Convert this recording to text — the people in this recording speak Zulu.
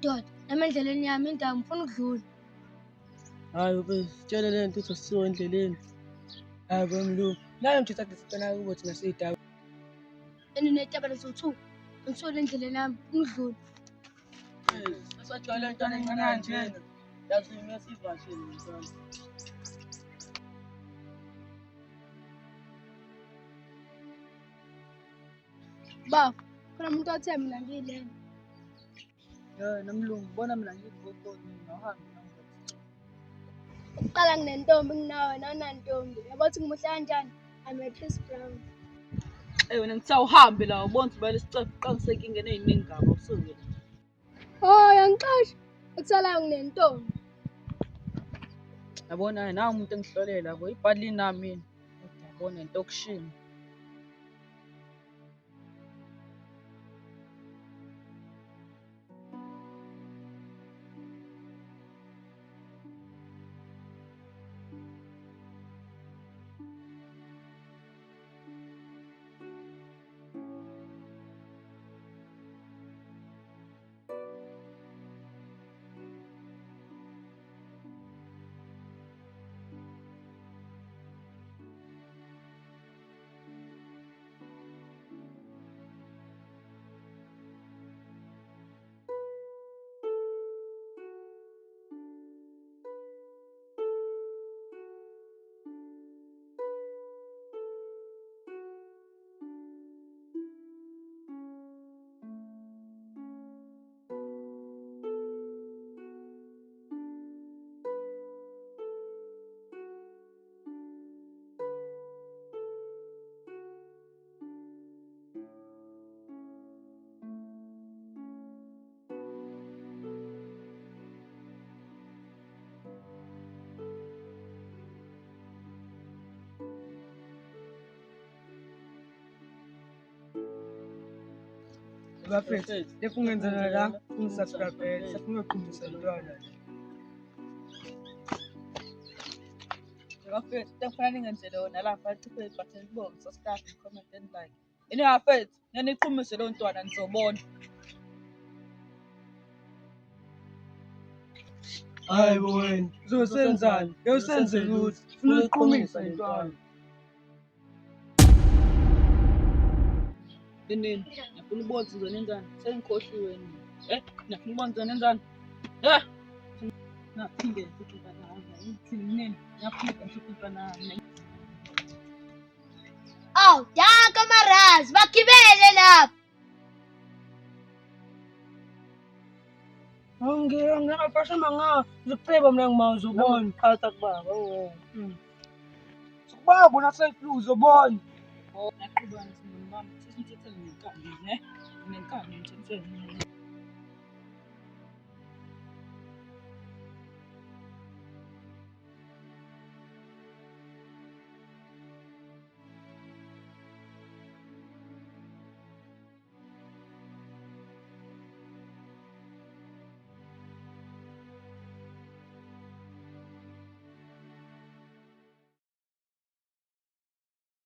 Doda, nami endleleni yami indawo ngifuna ukudlula. Hayi sitshele le nto ukuthi asisiwo endleleni. Hayi bomlungu. Nayo nje sathi sicela ukuba thina siyidawu. Yena unetaba lezo-2. Ngisuke endleleni yami ngifuna ukudlula. Asajwayele into encane kanjena. Yazi mina sivashile mfana. Baba, khona umuntu othe mina ngiyilena. Nomlungu bona mina ngikubona nohambe nami. Ukuqala nginentombi nginawe nawunantombi. Yabo ukuthi ngimuhle kanjani? I'm a Chris Brown. Wena ngisawuhambe la ubona ukuthi vele sicafe uqinisekile eziningi ngabo usungela. Oh, yangixosha. Ukusalayo nginentombi. Yabona nawe umuntu engihlolela yabo ibhadli nami mina. Yabona into okushini. Bafethu, lefu ngenzela la, ungisubscribe, sifuna uqhubisa intwana. Bafethu, kufanele ningenzele yona lapha athiphe ibutton libomvu subscribe, comment and like. Yini bafethu, naniqhumise leyo ntwana nizobona. Hayi bo wena, uzosenzani? Usenze lutho, ufuna uyiqhumisa intwana. Nini, ngifuna ubona sizonenzani? Sengikhohliwe nini? Ngifuna ubona sizonenzani? Naphinde futhi intwana yami. Nini, ngiyaphinda futhi intwana yami. Oh, yaka marazi, bagibele lapha. Ngiyapasha manga, ngikupheba mina ngimawuze ubone. Qhatha kubaba. Sikubaba bona seflu uzobona. Naqhubana simboni bami, sesithethe ngenkani, ne? Ngenkani ngithethe.